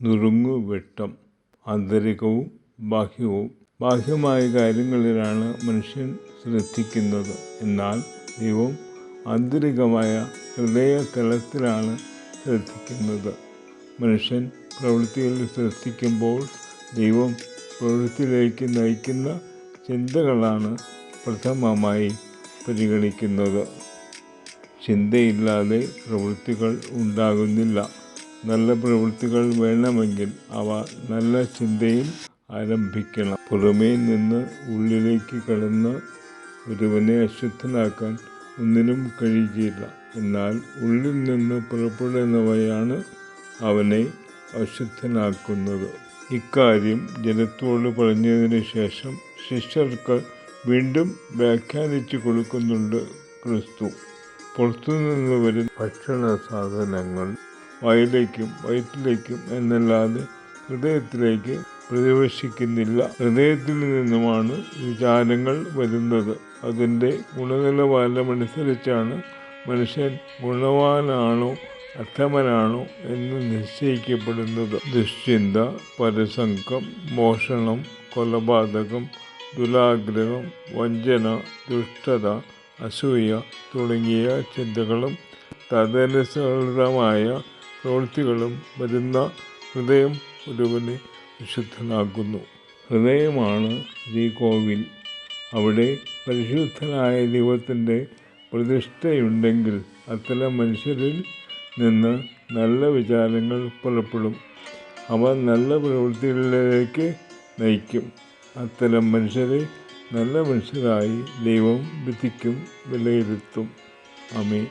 നുറുങ്ങുവെട്ടം. ആന്തരികവും ബാഹ്യവും. ബാഹ്യമായ കാര്യങ്ങളിലാണ് മനുഷ്യൻ ശ്രദ്ധിക്കുന്നത്. എന്നാൽ ദൈവം ആന്തരികമായ ഹൃദയതലത്തിലാണ് ശ്രദ്ധിക്കുന്നത്. മനുഷ്യൻ പ്രവൃത്തിയിൽ ശ്രദ്ധിക്കുമ്പോൾ ദൈവം പ്രവൃത്തിയിലേക്ക് നയിക്കുന്ന ചിന്തകളാണ് പ്രഥമമായി പരിഗണിക്കുന്നത്. ചിന്തയില്ലാതെ പ്രവൃത്തികൾ ഉണ്ടാകുന്നില്ല. നല്ല പ്രവൃത്തികൾ വേണമെങ്കിൽ അവ നല്ല ചിന്തയിൽ ആരംഭിക്കണം. പുറമേ നിന്ന് ഉള്ളിലേക്ക് കടന്ന് ഒരുവനെ അശുദ്ധനാക്കാൻ ഒന്നിനും കഴിയുകയില്ല. എന്നാൽ ഉള്ളിൽ നിന്ന് പുറപ്പെടുന്നവയാണ് അവനെ അശുദ്ധനാക്കുന്നത്. ഇക്കാര്യം ജനത്തോട് പറഞ്ഞതിന് ശേഷം ശിഷ്യർക്ക് വീണ്ടും വ്യാഖ്യാനിച്ചു കൊടുക്കുന്നുണ്ട് ക്രിസ്തു. പുറത്തുനിന്ന് വരുന്ന ഭക്ഷണ സാധനങ്ങൾ വായിലേക്കും വയറ്റിലേക്കും എന്നല്ലാതെ ഹൃദയത്തിലേക്ക് പ്രവേശിക്കുന്നില്ല. ഹൃദയത്തിൽ നിന്നുമാണ് വിചാരങ്ങൾ വരുന്നത്. അതിൻ്റെ ഗുണനിലവാരമനുസരിച്ചാണ് മനുഷ്യൻ ഗുണവാനാണോ അധമനാണോ എന്ന് നിശ്ചയിക്കപ്പെടുന്നത്. ദുശ്ചിന്ത, പരസംഗം, മോഷണം, കൊലപാതകം, ദുരാഗ്രഹം, വഞ്ചന, ദുഷ്ടത, അസൂയ തുടങ്ങിയ ചിന്തകളും തദനുസൃതമായ പ്രവൃത്തികളും വരുന്ന ഹൃദയം ഒരുവനെ വിശുദ്ധനാക്കുന്നു. ഹൃദയമാണ് ശ്രീകോവിൽ. അവിടെ പരിശുദ്ധനായ ദൈവത്തിൻ്റെ പ്രതിഷ്ഠയുണ്ടെങ്കിൽ അത്തരം മനുഷ്യരിൽ നിന്ന് നല്ല വിചാരങ്ങൾ പുറപ്പെടും. അവ നല്ല പ്രവൃത്തികളിലേക്ക് നയിക്കും. അത്തരം മനുഷ്യരെ നല്ല മനുഷ്യരായി ദൈവം വിധിക്കും, വിലയിരുത്തും. ആമേൻ.